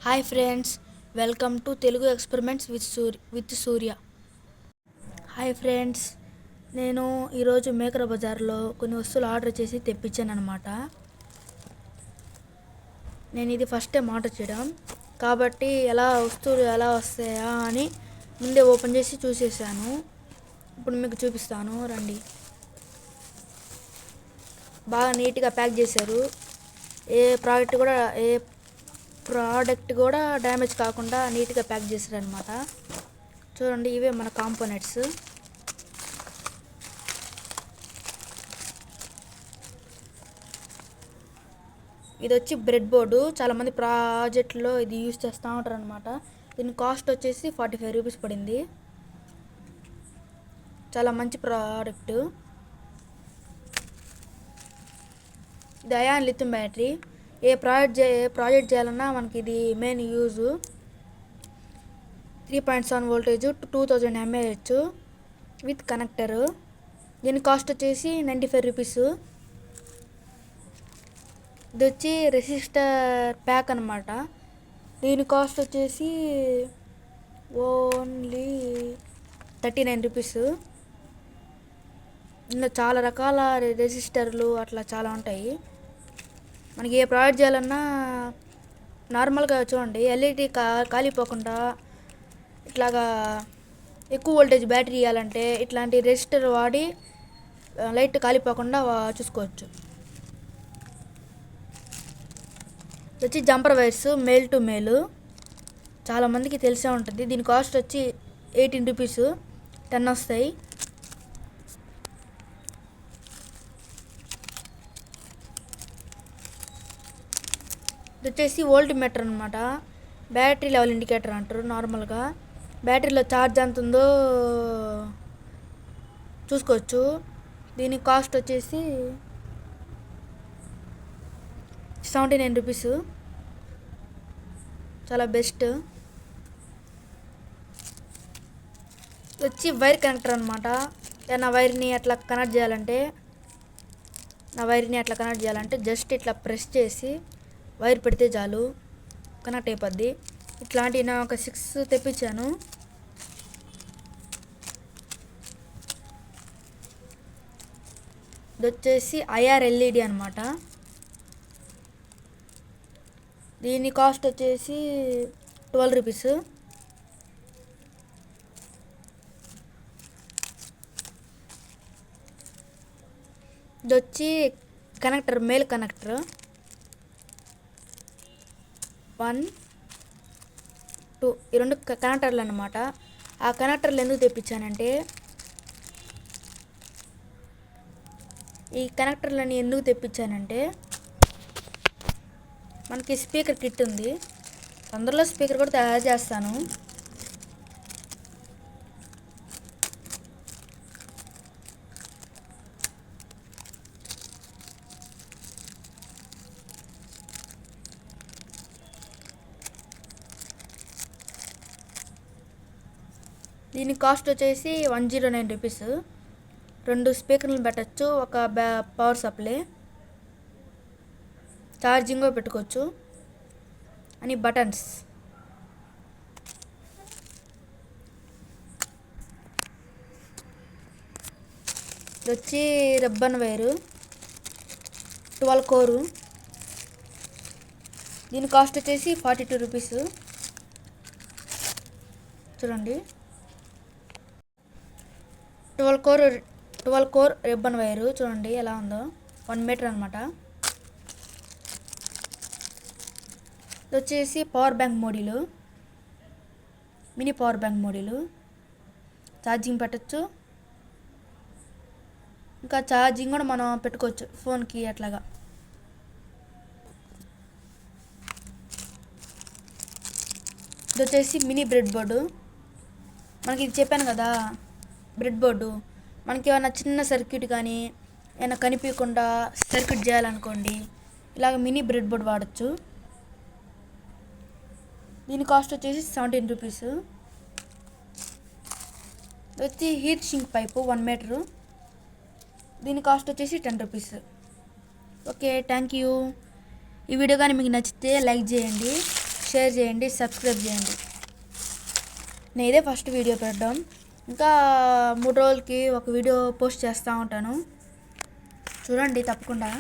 Hi friends, welcome to Telugu experiments with Surya. Hi friends, నేను ఈరోజు maker బజార్లో కొన్ని వస్తువులు ఆర్డర్ చేసి తెప్పించాను అనమాట. నేను ఇది ఫస్ట్ టైం ఆర్డర్ చేయడం కాబట్టి వస్తువులు ఎలా వస్తాయా అని ముందే ఓపెన్ చేసి చూసేసాను. ఇప్పుడు మీకు చూపిస్తాను, రండి. బాగా నీట్గా ప్యాక్ చేశారు. ఏ ప్రోడక్ట్ కూడా డ్యామేజ్ కాకుండా నీట్గా ప్యాక్ చేశారు అనమాట. చూడండి, ఇవే మన కాంపోనెంట్స్. ఇది వచ్చి బ్రెడ్ బోర్డు. చాలామంది ప్రాజెక్ట్లో ఇది యూజ్ చేస్తూ ఉంటారు అనమాట. దీని కాస్ట్ వచ్చేసి 45 రూపీస్ పడింది. చాలా మంచి ప్రోడక్ట్. ఇది అయాన్ లిథియం బ్యాటరీ. ఏ ప్రాజెక్ట్ చేయాలన్నా మనకి ఇది main use. 3.7 voltage, 2000 mAh with connector. దీని కాస్ట్ వచ్చేసి 95 రూపీస్. ఇది వచ్చి రెసిస్టర్ ప్యాక్ అనమాట. దీని కాస్ట్ వచ్చేసి ఓన్లీ 39 రూపీస్. ఇందులో చాలా రకాల రెసిస్టర్లు అట్లా చాలా ఉంటాయి. మనకి ఏ ప్రాజెక్ట్ చేయాలన్నా నార్మల్గా చూడండి, ఎల్ఈడి కాలిపోకుండా ఇట్లాగా ఎక్కువ వోల్టేజ్ బ్యాటరీ ఇవ్వాలంటే ఇట్లాంటి రెసిస్టర్ వాడి లైట్ కాలిపోకుండా చూసుకోవచ్చు. ఇది వచ్చి jumper wires, male to male. చాలామందికి తెలిసే ఉంటుంది. దీని కాస్ట్ వచ్చి 18 రూపీస్, 10 వస్తాయి. ఇది వచ్చేసి వోల్ట్ మీటర్ అనమాట. బ్యాటరీ లెవెల్ ఇండికేటర్ అంటారు. నార్మల్గా బ్యాటరీలో ఛార్జ్ ఎంత ఉందో చూసుకోవచ్చు. దీని కాస్ట్ వచ్చేసి 79 రూపీస్. చాలా బెస్ట్. వచ్చి వైర్ కనెక్టర్ అనమాట. నా వైర్ని అట్లా కనెక్ట్ చేయాలంటే జస్ట్ ఇట్లా ప్రెస్ చేసి వైర్ పెడితే చాలు, కనెక్ట్ అయిపోద్ది. ఇట్లాంటి నా ఒక 6 తెప్పించాను. ఇది వచ్చేసి ఐఆర్ ఎల్ఈడి అనమాట. దీని కాస్ట్ వచ్చేసి 12 రూపీస్. ఇది వచ్చి కనెక్టర్, మేల్ కనెక్టర్. 1, 2 ఈ 2 కనెక్టర్లు అనమాట. ఆ కనెక్టర్లు ఎందుకు తెప్పించానంటే, మనకి స్పీకర్ కిట్ ఉంది. తొందరలో స్పీకర్ కూడా తయారు చేస్తాను. దీని కాస్ట్ వచ్చేసి 109 రూపీస్. 2 స్పీకర్లు పెట్టచ్చు, ఒక పవర్ సప్లై, ఛార్జింగ్ పెట్టుకోవచ్చు అని బటన్స్. ఇది వచ్చి రిబ్బన్ వైరు, 12 కోరు. దీని కాస్ట్ వచ్చేసి 42 రూపీస్. చూడండి, 12 కోర్ రిబ్బన్ వైరు చూడండి ఎలా ఉందో. 1 మీటర్ అనమాట. ఇది వచ్చేసి పవర్ బ్యాంక్ మోడీలు, మినీ పవర్ బ్యాంక్ మోడీలు. ఛార్జింగ్ పెట్టచ్చు, ఇంకా ఛార్జింగ్ కూడా మనం పెట్టుకోవచ్చు ఫోన్కి అట్లాగా. ఇది వచ్చేసి మినీ బ్రెడ్ బోర్డు. మనకి ఇది చెప్పాను కదా, బ్రెడ్ బోర్డు. మనకి ఏమైనా చిన్న సర్క్యూట్ కానీ ఏమైనా కనిపించకుండా సర్క్యూట్ చేయాలనుకోండి, ఇలాగ మినీ బ్రెడ్ బోర్డు వాడచ్చు. దీని కాస్ట్ వచ్చేసి 17 రూపీస్. ఇది వచ్చి హీట్ సింక్ పైపు 1 మీటరు. దీని కాస్ట్ వచ్చేసి 10 రూపీస్. Okay, thank you. ఈ వీడియో కానీ మీకు నచ్చితే లైక్ చేయండి, షేర్ చేయండి, సబ్స్క్రైబ్ చేయండి. నేను ఇదే ఫస్ట్ వీడియో పెట్టడం. ఇంకా 3 రోజులకి ఒక వీడియో పోస్ట్ చేస్తూ ఉంటాను, చూడండి తప్పకుండా.